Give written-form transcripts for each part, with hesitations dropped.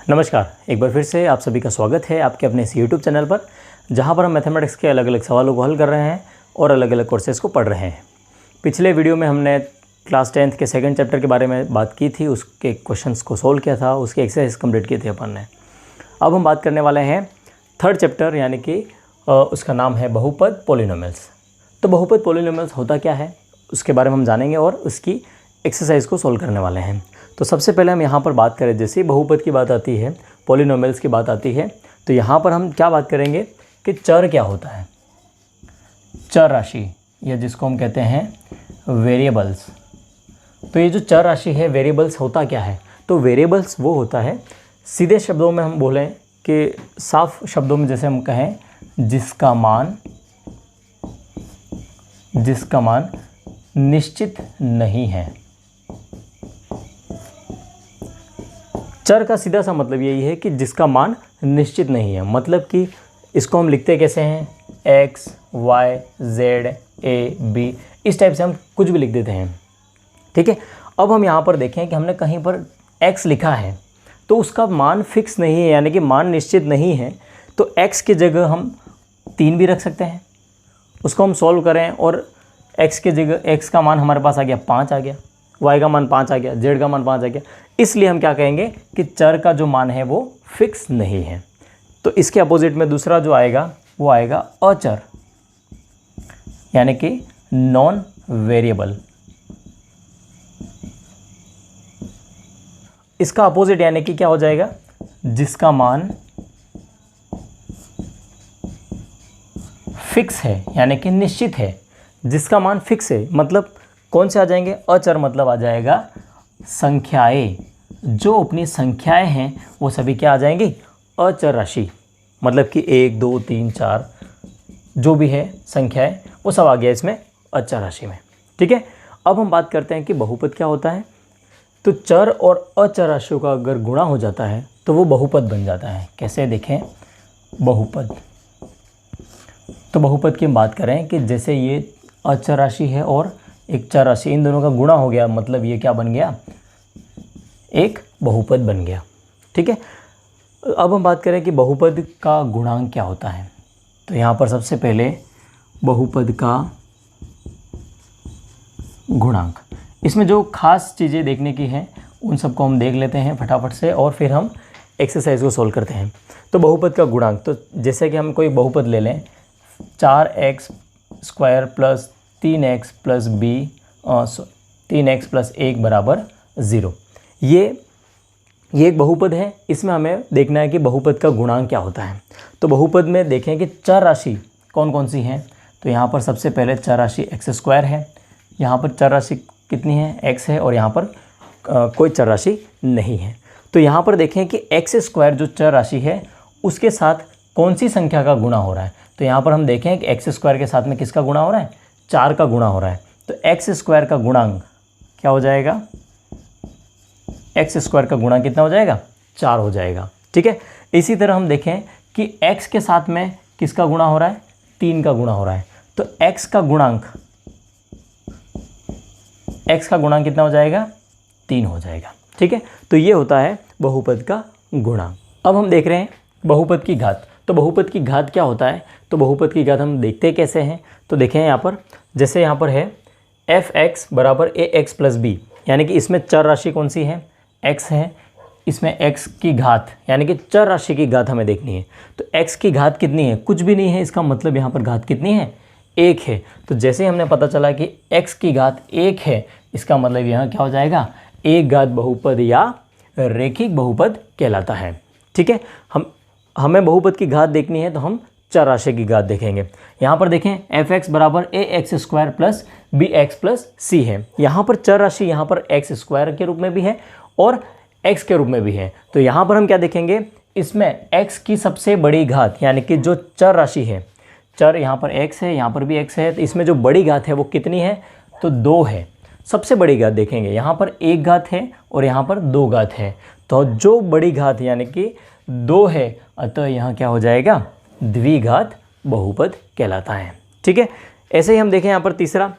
नमस्कार, एक बार फिर से आप सभी का स्वागत है आपके अपने इस यूट्यूब चैनल पर, जहां पर हम मैथमेटिक्स के अलग अलग सवालों को हल कर रहे हैं और अलग अलग कोर्सेज़ को पढ़ रहे हैं। पिछले वीडियो में हमने क्लास 10th के सेकंड चैप्टर के बारे में बात की थी, उसके क्वेश्चंस को सोल्व किया था, उसके एक्सरसाइज कंप्लीट किए थे अपन ने। अब हम बात करने वाले हैं थर्ड चैप्टर, यानी कि उसका नाम है बहुपद पॉलिनोमियल्स। तो बहुपद पॉलिनोमियल्स होता क्या है उसके बारे में हम जानेंगे और उसकी एक्सरसाइज को सोल्व करने वाले हैं। तो सबसे पहले हम यहाँ पर बात करें, जैसे बहुपद की बात आती है, पॉलिनोमियल्स की बात आती है, तो यहाँ पर हम क्या बात करेंगे कि चर क्या होता है। चर राशि, या जिसको हम कहते हैं वेरिएबल्स। तो ये जो चर राशि है, वेरिएबल्स होता क्या है, तो वेरिएबल्स वो होता है, सीधे शब्दों में हम बोलें कि साफ शब्दों में जैसे हम कहें, जिसका मान निश्चित नहीं है। चर का सीधा सा मतलब यही है कि जिसका मान निश्चित नहीं है, मतलब कि इसको हम लिखते कैसे हैं, x, y, z, a, b, इस टाइप से हम कुछ भी लिख देते हैं। ठीक है, अब हम यहाँ पर देखें कि हमने कहीं पर x लिखा है तो उसका मान फिक्स नहीं है, यानी कि मान निश्चित नहीं है। तो x की जगह हम 3 भी रख सकते हैं, उसको हम सॉल्व करें और x की जगह x का मान हमारे पास आ गया 5 आ गया, y का मान 5 आ गया, z का मान 5 आ गया। इसलिए हम क्या कहेंगे कि चर का जो मान है वो फिक्स नहीं है। तो इसके अपोजिट में दूसरा जो आएगा वो आएगा अचर, यानी कि नॉन वेरिएबल। इसका अपोजिट यानी कि क्या हो जाएगा, जिसका मान फिक्स है, यानी कि निश्चित है। जिसका मान फिक्स है मतलब कौन से आ जाएंगे, अचर मतलब आ जाएगा संख्याएं। जो अपनी संख्याएं हैं वो सभी क्या आ जाएंगी, अचर राशि। मतलब कि 1, 2, 3, 4 जो भी है संख्याएं वो सब आ गया इसमें अचर राशि में। ठीक है, अब हम बात करते हैं कि बहुपद क्या होता है। तो चर और अचर राशियों का अगर गुणा हो जाता है तो वो बहुपद बन जाता है। कैसे देखें, बहुपद, तो बहुपद की हम बात करें कि जैसे ये अचर राशि है और एक चर राशि, इन दोनों का गुणा हो गया, मतलब ये क्या बन गया, एक बहुपद बन गया। ठीक है, अब हम बात करें कि बहुपद का गुणांक क्या होता है। तो यहाँ पर सबसे पहले बहुपद का गुणांक, इसमें जो खास चीज़ें देखने की हैं उन सबको हम देख लेते हैं फटाफट से और फिर हम एक्सरसाइज को सोल्व करते हैं। तो बहुपद का गुणांक, तो जैसे कि हम कोई बहुपद ले लें, 4x square plus 3x plus b 3x plus 1 बराबर 0। ये एक बहुपद है। इसमें हमें देखना है कि बहुपद का गुणांक क्या होता है। तो बहुपद में देखें कि चर राशि कौन कौन सी हैं। तो यहाँ पर सबसे पहले चर राशि एक्स स्क्वायर है, यहाँ पर चर राशि कितनी है, x है, और यहाँ पर कोई चर राशि नहीं है। तो यहाँ पर देखें कि एक्स स्क्वायर जो चर राशि है उसके साथ कौन सी संख्या का गुणा हो रहा है। तो यहाँ पर हम देखें कि एक्स स्क्वायर के साथ में किसका गुणा हो रहा है, 4 का गुणा हो रहा है। तो एक्स स्क्वायर का गुणांक क्या हो जाएगा, एक्स स्क्वायर का गुणा कितना हो जाएगा, 4 हो जाएगा। ठीक है, इसी तरह हम देखें कि x के साथ में किसका गुणा हो रहा है, 3 का गुणा हो रहा है। तो x का गुणांक कितना हो जाएगा, 3 हो जाएगा। ठीक है, तो ये होता है बहुपद का गुणांक। अब हम देख रहे हैं बहुपद की घात। तो बहुपद की घात क्या होता है, तो बहुपद की घात हम देखते कैसे हैं। तो देखें यहाँ पर, जैसे यहाँ पर है f(x) बराबर ax प्लस b, यानी कि इसमें चर राशि कौन सी है, x है, इसमें x की घात यानी कि चर राशि की घात हमें देखनी है। तो x की घात कितनी है, कुछ भी नहीं है, इसका मतलब यहाँ पर घात कितनी है, 1 है। तो जैसे हमने पता चला कि x की घात 1 है, इसका मतलब यहाँ क्या हो जाएगा, एक घात बहुपद या रेखिक बहुपद कहलाता है। ठीक है, हमें बहुपद की घात देखनी है तो हम चर राशि की घात देखेंगे। यहाँ पर देखें f(x) बराबर ax square plus bx plus c है। यहाँ पर चर राशि यहाँ पर x स्क्वायर के रूप में भी है और x के रूप में भी है। तो यहाँ पर हम क्या देखेंगे, इसमें x की सबसे बड़ी घात, यानी कि जो चर राशि है, चर यहाँ पर x है, यहाँ पर भी x है, तो इसमें जो बड़ी घात है वो कितनी है, तो 2 है। सबसे बड़ी घात देखेंगे, यहाँ पर 1 घात है और यहाँ पर 2 घात है। तो जो बड़ी घात यानी कि 2 है, अतः यहाँ क्या हो जाएगा, द्विघात बहुपद कहलाता है। ठीक है, ऐसे ही हम देखें यहाँ पर तीसरा,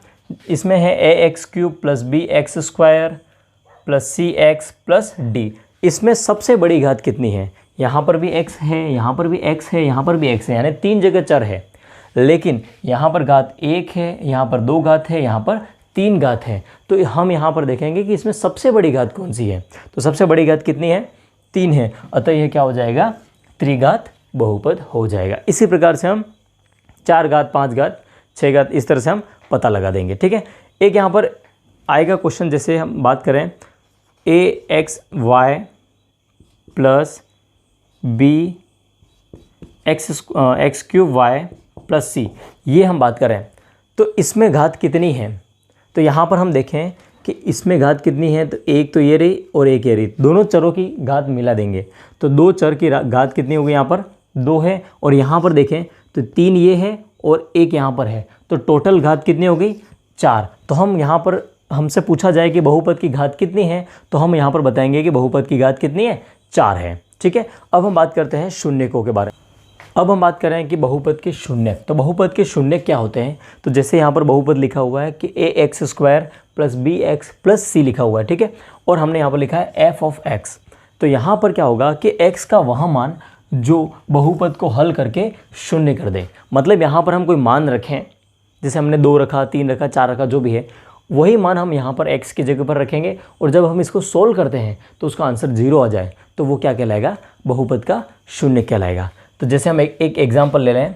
इसमें है ax³ प्लस bx² प्लस सी एक्स प्लस डी। इसमें सबसे बड़ी घात कितनी है? यहाँ पर भी x है, यहाँ पर भी x है, यहाँ पर भी x है, यानी 3 जगह चर है। लेकिन यहाँ पर घात 1 है, यहाँ पर 2 घात है, यहाँ पर 3 घात है। तो हम यहाँ पर देखेंगे कि इसमें सबसे बड़ी घात कौन सी है। तो सबसे बड़ी घात कितनी है? 3 है। अतः यह क्या हो जाएगा? त्रिघात बहुपद हो जाएगा। इसी प्रकार से हम 4 घात, 5 घात, 6 घात, इस तरह से हम पता लगा देंगे। ठीक है। एक यहाँ पर आएगा क्वेश्चन, जैसे हम बात करें ax(y) plus b x³ plus c, ये हम बात करें तो इसमें घात कितनी है? तो यहाँ पर हम देखें कि इसमें घात कितनी है, तो एक तो ये रही और एक ये रही, दोनों चरों की घात मिला देंगे तो 2 चर की घात कितनी होगी? यहाँ पर 2 है, और यहाँ पर देखें तो 3 ये है और 1 यहाँ पर है, तो टोटल घात कितनी हो गई? 4। तो हम यहाँ पर हमसे पूछा जाए कि बहुपद की घात कितनी है, तो हम यहाँ पर बताएंगे कि बहुपद की घात कितनी है? 4 है। ठीक है। अब हम बात करते हैं शून्यकों के बारे में। अब हम बात कर रहे हैं कि बहुपद के शून्य। तो बहुपद के शून्य क्या होते हैं? तो जैसे यहाँ पर बहुपद लिखा हुआ है कि ax² plus bx plus c लिखा हुआ है। ठीक है। और हमने यहाँ पर लिखा है f(x). तो यहाँ पर क्या होगा कि x का वह मान जो बहुपद को हल करके शून्य कर दे। मतलब यहाँ पर हम कोई मान रखें, जैसे हमने 2 रखा, 3 रखा, 4 रखा, जो भी है वही मान हम यहाँ पर x की जगह पर रखेंगे, और जब हम इसको सोल्व करते हैं तो उसका आंसर 0 आ जाए तो वो क्या कहलाएगा? बहुपद का शून्य कहलाएगा। तो जैसे हम एक एग्जाम्पल ले लें,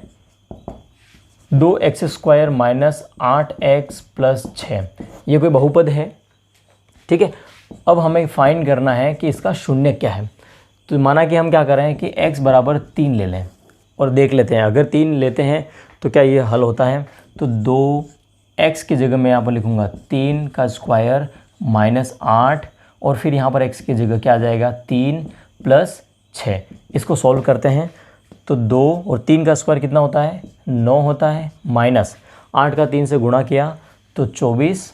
2x² माइनस 8x प्लस 6, ये कोई बहुपद है। ठीक है। अब हमें फाइंड करना है कि इसका शून्य क्या है। तो माना कि हम क्या कर रहे हैं कि x बराबर 3 ले लें और देख लेते हैं, अगर 3 लेते हैं तो क्या ये हल होता है? तो 2x की जगह मैं यहाँ पर लिखूँगा 3 का स्क्वायर माइनस 8, और फिर यहाँ पर x की जगह क्या आ जाएगा? 3 प्लस 6। इसको सॉल्व करते हैं तो 2 और 3 का स्क्वायर कितना होता है? 9 होता है, माइनस 8 का 3 से गुणा किया तो 24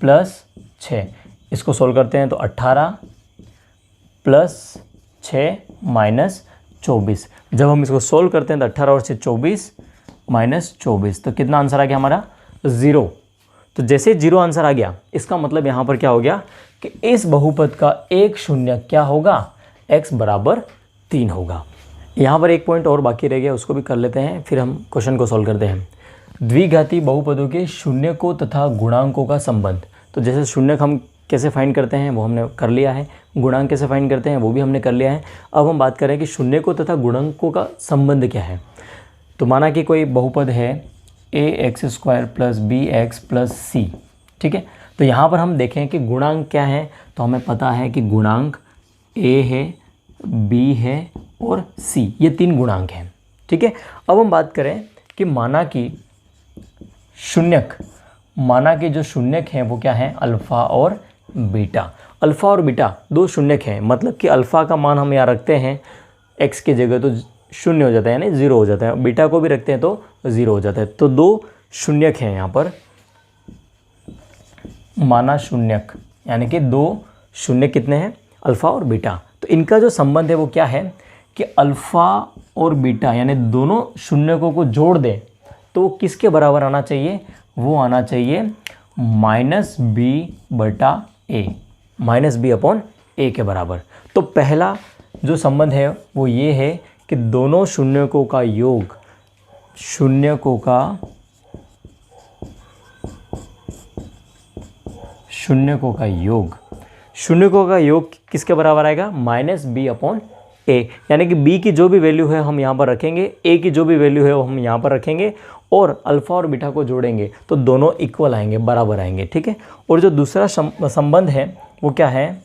प्लस 6। इसको सॉल्व करते हैं तो 18 प्लस 6 माइनस 24। जब हम इसको सॉल्व करते हैं तो 18 और 6 24 माइनस 24, तो कितना आंसर आ गया हमारा? 0। तो जैसे 0 आंसर आ गया, इसका मतलब यहाँ पर क्या हो गया कि इस बहुपद का एक शून्य क्या होगा? x बराबर 3 होगा। यहाँ पर एक पॉइंट और बाकी रह गया, उसको भी कर लेते हैं, फिर हम क्वेश्चन को सॉल्व करते हैं। द्विघाती बहुपदों के शून्यकों तथा गुणांकों का संबंध। तो जैसे शून्यक हम कैसे फाइंड करते हैं वो हमने कर लिया है, गुणांक कैसे फाइंड करते हैं वो भी हमने कर लिया है। अब हम बात करें कि शून्यकों तथा गुणांकों का संबंध क्या है। तो माना कि कोई बहुपद है ax² plus bx plus c। ठीक है। तो यहाँ पर हम देखें कि गुणांक क्या है, तो हमें पता है कि गुणांक a है, b है और c, ये 3 गुणांक हैं। ठीक है। अब हम बात करें कि माना कि जो शून्यक हैं वो क्या है? अल्फ़ा और बीटा। अल्फ़ा और बीटा 2 शून्यक हैं, मतलब कि अल्फ़ा का मान हम यहाँ रखते हैं x की जगह तो 0 हो जाता है, यानी 0 हो जाता है। बीटा को भी रखते हैं तो 0 हो जाता है। तो 2 शून्यक हैं यहाँ पर, माना शून्यक, यानी कि 2 शून्य कितने हैं? अल्फ़ा और बीटा। तो इनका जो संबंध है वो क्या है कि अल्फ़ा और बीटा यानी दोनों शून्यकों को जोड़ दें तो वो किसके बराबर आना चाहिए? वो आना चाहिए -b/a, -b/a के बराबर। तो पहला जो संबंध है वो ये है कि दोनों शून्यकों का योग, शून्यकों का योग किसके बराबर आएगा? -b/a, यानी कि b की जो भी वैल्यू है हम यहाँ पर रखेंगे, a की जो भी वैल्यू है वो हम यहाँ पर रखेंगे, और अल्फ़ा और बीटा को जोड़ेंगे तो दोनों इक्वल आएंगे, बराबर आएंगे। ठीक है। और जो दूसरा संबंध है वो क्या है?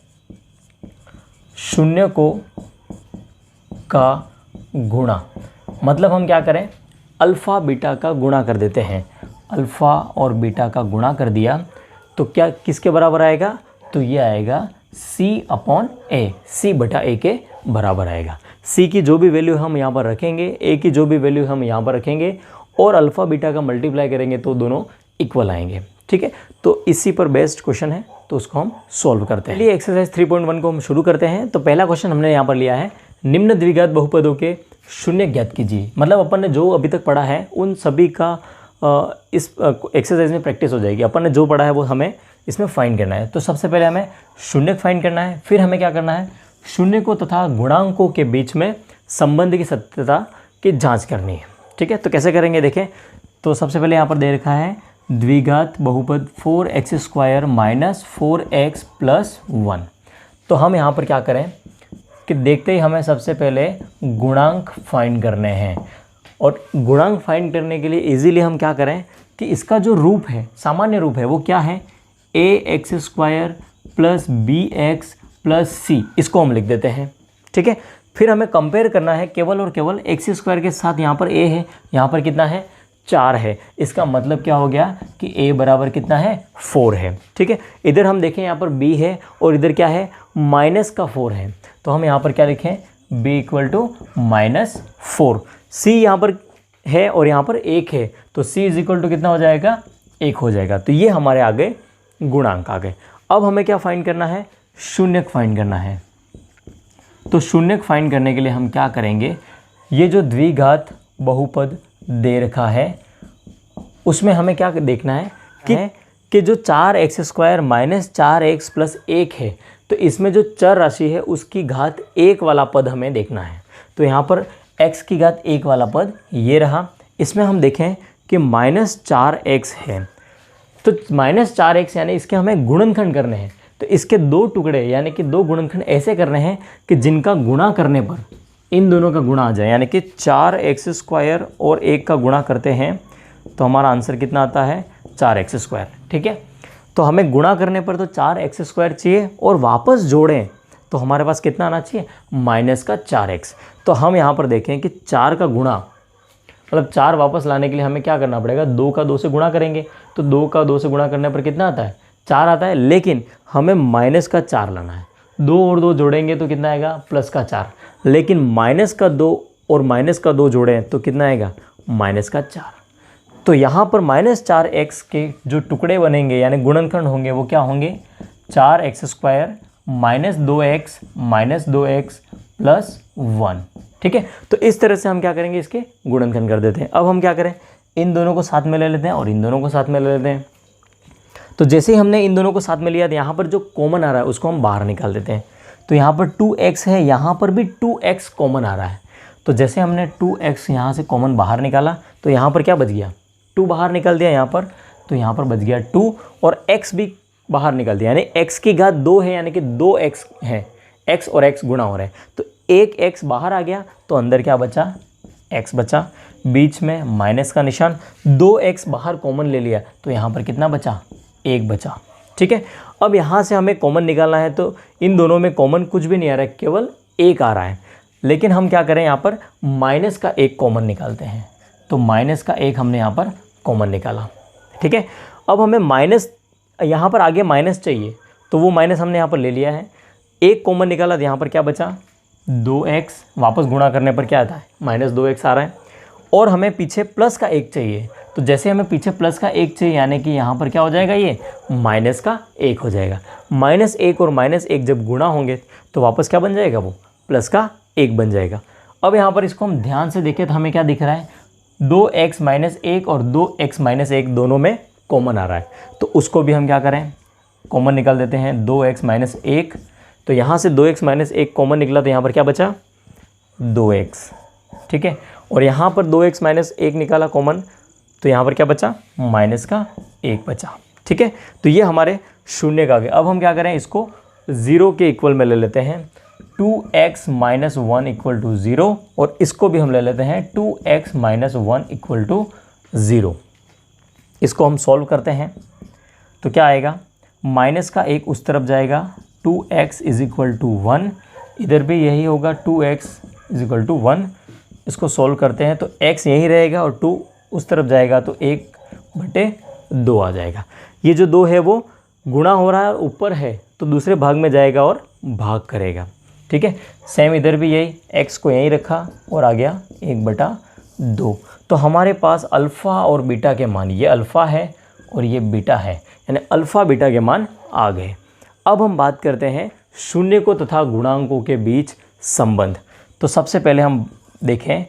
शून्यकों का गुणा। मतलब हम क्या करें? अल्फ़ा बीटा का गुणा कर देते हैं। अल्फ़ा और बीटा का गुणा कर दिया तो क्या किसके बराबर आएगा? तो ये आएगा c/a, c/a के बराबर आएगा। c की जो भी वैल्यू हम यहाँ पर रखेंगे, a की जो भी वैल्यू हम यहाँ पर रखेंगे, और अल्फ़ा बीटा का मल्टीप्लाई करेंगे तो दोनों इक्वल आएंगे। ठीक है। तो इसी पर बेस्ड क्वेश्चन है, तो उसको हम सॉल्व करते हैं। चलिए एक्सरसाइज 3.1 को हम शुरू करते हैं। तो पहला क्वेश्चन हमने यहाँ पर लिया है, निम्न द्विघात बहुपदों के शून्य ज्ञात कीजिए। मतलब अपन ने जो अभी तक पढ़ा है उन सभी का इस एक्सरसाइज में प्रैक्टिस हो जाएगी। अपन ने जो पढ़ा है वो हमें इसमें फाइंड करना है। तो सबसे पहले हमें शून्यक फाइंड करना है, फिर हमें क्या करना है? शून्य को तथा गुणांकों के बीच में संबंध की सत्यता की जांच करनी है। ठीक है, तो कैसे करेंगे देखें। तो सबसे पहले यहाँ पर दे रखा है द्विघात बहुपद 4x² माइनस 4x प्लस 1। तो हम यहाँ पर क्या करें कि देखते ही हमें सबसे पहले गुणांक फाइंड करने हैं। और गुणांक फाइंड करने के लिए इजीली हम क्या करें कि इसका जो रूप है, सामान्य रूप है, वो क्या है, ax² plus bx plus c, इसको हम लिख देते हैं। ठीक है, फिर हमें कंपेयर करना है केवल और केवल x² के साथ। यहाँ पर a है, यहाँ पर कितना है, 4 है। इसका मतलब क्या हो गया कि a बराबर कितना है, 4 है। ठीक है, इधर हम देखें यहाँ पर b है और इधर क्या है, माइनस का 4 है। तो हम यहाँ पर क्या लिखें, b इक्वल टू -4। c यहाँ पर है और यहाँ पर 1 है, तो c इज इक्वल टू कितना हो जाएगा, 1 हो जाएगा। तो ये हमारे आगे गुणांक आ गए। अब हमें क्या फाइंड करना है, शून्यक फाइंड करना है। तो शून्यक फाइंड करने के लिए हम क्या करेंगे, ये जो द्विघात बहुपद दे रखा है उसमें हमें क्या देखना है कि जो 4x² माइनस 4x प्लस 1 है, तो इसमें जो चर राशि है उसकी घात 1 वाला पद हमें देखना है। तो यहाँ पर x की घात 1 वाला पद ये रहा। इसमें हम देखें कि -4x है, तो -4x यानी इसके हमें गुणनखंड करने हैं। तो इसके 2 टुकड़े यानी कि 2 गुणनखंड ऐसे करने हैं कि जिनका गुणा करने पर इन दोनों का गुणा आ जाए, यानी कि 4x² और 1 का गुणा करते हैं तो हमारा आंसर कितना आता है, 4x²। ठीक है, तो हमें गुणा करने पर तो 4x² चाहिए और वापस जोड़ें तो हमारे पास कितना आना चाहिए, -4x। तो हम यहाँ पर देखें कि 4 का गुणा मतलब 4 वापस लाने के लिए हमें क्या करना पड़ेगा, 2 का 2 से गुणा करेंगे। तो 2 का 2 से गुणा करने पर कितना आता है, 4 आता है, लेकिन हमें -4 लाना है। 2 और 2 जोड़ेंगे तो कितना आएगा, +4। लेकिन -2 और -2 जोड़ें तो कितना आएगा, -4। तो यहाँ पर -4x के जो टुकड़े बनेंगे यानी गुणनखंड होंगे वो क्या होंगे, 4x² -2x प्लस 1। ठीक है, तो इस तरह से हम क्या करेंगे, इसके गुणनखंड कर देते हैं। अब हम क्या करें, इन दोनों को साथ में ले लेते हैं और इन दोनों को साथ में ले लेते हैं। तो जैसे ही हमने इन दोनों को साथ में लिया तो यहाँ पर जो कॉमन आ रहा है उसको हम बाहर निकाल देते हैं। तो यहाँ पर 2x है, यहाँ पर भी 2x कॉमन आ रहा है। तो जैसे हमने 2x यहाँ से कॉमन बाहर निकाला तो यहाँ पर क्या बच गया, 2 बाहर निकल दिया यहाँ पर, तो यहाँ पर बच गया 2 और x भी बाहर निकल दिया, यानी x की घात 2 है, यानी कि 2x है, x और x गुणा हो रहे हैं। तो एक x बाहर आ गया तो अंदर क्या बचा, x बचा, बीच में माइनस का निशान, 2x बाहर कॉमन ले लिया तो यहाँ पर कितना बचा, 1 बचा। ठीक है, अब यहाँ से हमें कॉमन निकालना है तो इन दोनों में कॉमन कुछ भी नहीं आ रहा है, केवल 1 आ रहा है। लेकिन हम क्या करें, यहाँ पर माइनस का 1 कॉमन निकालते हैं। तो -1 हमने यहाँ पर कॉमन निकाला। ठीक है, अब हमें माइनस, यहाँ पर आगे माइनस चाहिए तो वो माइनस हमने यहाँ पर ले लिया है। 1 कॉमन निकाला तो यहाँ पर क्या बचा, 2x, वापस गुणा करने पर क्या आता है, -2x आ रहा है। और हमें पीछे प्लस का 1 चाहिए, तो जैसे हमें पीछे प्लस का 1 चाहिए यानी कि यहाँ पर क्या हो जाएगा, ये -1 हो जाएगा। -1 और -1 जब गुणा होंगे तो वापस क्या बन जाएगा, वो +1 बन जाएगा। अब यहाँ पर इसको हम ध्यान से देखें तो हमें क्या दिख रहा है, 2x - 1 और 2x - 1 दोनों में कॉमन आ रहा है। तो उसको भी हम क्या करें, कॉमन निकाल देते हैं, 2x - 1। तो यहाँ से 2x - 1 कॉमन निकला तो यहाँ पर क्या बचा, 2x। ठीक है, और यहाँ पर 2x - 1 निकाला कॉमन तो यहाँ पर क्या बचा, -1 बचा। ठीक है, तो ये हमारे शून्य का आ गया। अब हम क्या करें, इसको 0 के इक्वल में ले लेते हैं, 2x - 1 = 0 और इसको भी हम ले लेते हैं 2x - 1 = 0। इसको हम सॉल्व करते हैं तो क्या आएगा, -1 उस तरफ जाएगा, 2x = 1, इधर भी यही होगा, 2x = 1। इसको सॉल्व करते हैं तो x यहीं रहेगा और 2 उस तरफ जाएगा तो 1/2 आ जाएगा। ये जो 2 है वो गुणा हो रहा है और ऊपर है तो दूसरे भाग में जाएगा और भाग करेगा। ठीक है, सेम इधर भी यही, x को यहीं रखा और आ गया 1/2। तो हमारे पास अल्फ़ा और बीटा के मान, ये अल्फ़ा है और ये बीटा है, यानी अल्फ़ा बीटा के मान आ गए। अब हम बात करते हैं शून्य को तथा गुणांकों के बीच संबंध। तो सबसे पहले हम देखें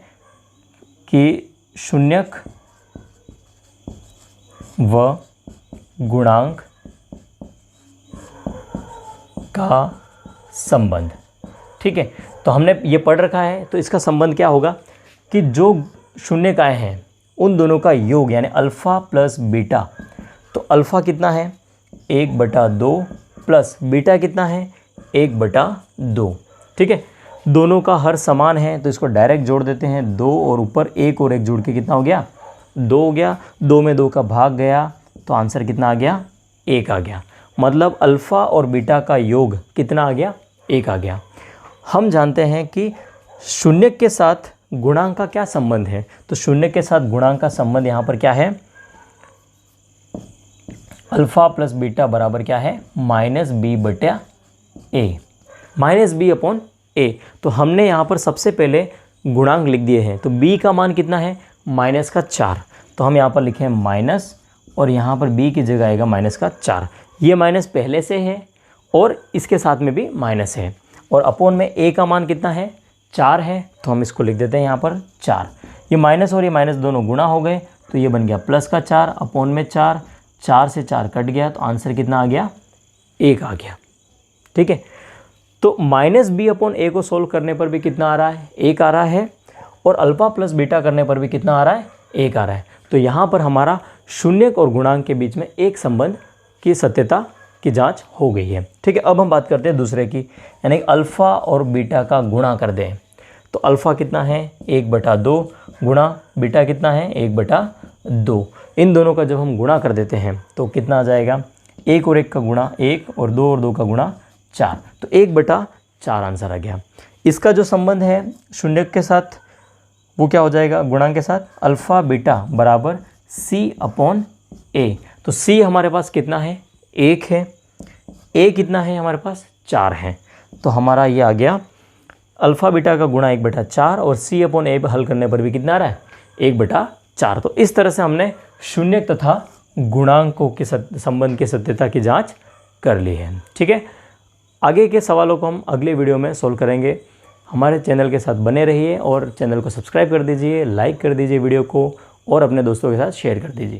कि शून्यक व गुणांक का संबंध। ठीक है, तो हमने ये पढ़ रखा है, तो इसका संबंध क्या होगा कि जो शून्यकाएँ हैं उन दोनों का योग यानी अल्फ़ा प्लस बीटा, तो अल्फ़ा कितना है 1/2 प्लस बीटा कितना है 1/2, ठीक है। दोनों का हर समान है तो इसको डायरेक्ट जोड़ देते हैं, 2 और ऊपर 1 और 1 जोड़ के कितना हो गया 2 हो गया, 2 में 2 का भाग गया तो आंसर कितना आ गया 1 आ गया। मतलब अल्फ़ा और बीटा का योग कितना आ गया 1 आ गया। हम जानते हैं कि शून्य के साथ गुणांक का क्या संबंध है, तो शून्य के साथ गुणांक का संबंध यहाँ पर क्या है, अल्फ़ा प्लस बीटा बराबर क्या है -b/a, -b/a। तो हमने यहाँ पर सबसे पहले गुणांक लिख दिए हैं, तो b का मान कितना है -4, तो हम यहाँ पर लिखें माइनस और यहाँ पर b की जगह आएगा -4। ये माइनस पहले से है और इसके साथ में भी माइनस है, और अपॉन में a का मान कितना है 4 है, तो हम इसको लिख देते हैं यहाँ पर 4। ये माइनस और ये माइनस दोनों गुणा हो गए तो ये बन गया +4 अपॉन में 4, 4 से 4 कट गया तो आंसर कितना आ गया 1 आ गया, ठीक है। तो -b/a को सोल्व करने पर भी कितना आ रहा है 1 आ रहा है, और अल्फ़ा प्लस बीटा करने पर भी कितना आ रहा है 1 आ रहा है। तो यहाँ पर हमारा शून्यक और गुणांक के बीच में एक संबंध की सत्यता की जांच हो गई है, ठीक है। अब हम बात करते हैं दूसरे की, यानी अल्फ़ा और बीटा का गुणा कर दें। तो अल्फ़ा कितना है 1/2 गुणा बीटा कितना है 1/2। इन दोनों का जब हम गुणा कर देते हैं तो कितना आ जाएगा 1 और 1 का गुणा 1 और 2 और 2 का गुणा 4, तो 1/4 आंसर आ गया। इसका जो संबंध है शून्य के साथ वो क्या हो जाएगा गुणांक के साथ, अल्फ़ा बीटा बराबर c/a। तो c हमारे पास कितना है 1 है, a कितना है हमारे पास 4 है, तो हमारा ये आ गया अल्फ़ा बीटा का गुणा 1/4 और c/a हल करने पर भी कितना आ रहा है 1/4। तो इस तरह से हमने शून्य तथा गुणांकों के संबंध की सत्यता की जांच कर ली है, ठीक है। आगे के सवालों को हम अगले वीडियो में सोल्व करेंगे। हमारे चैनल के साथ बने रहिए और चैनल को सब्सक्राइब कर दीजिए, लाइक कर दीजिए वीडियो को और अपने दोस्तों के साथ शेयर कर दीजिए।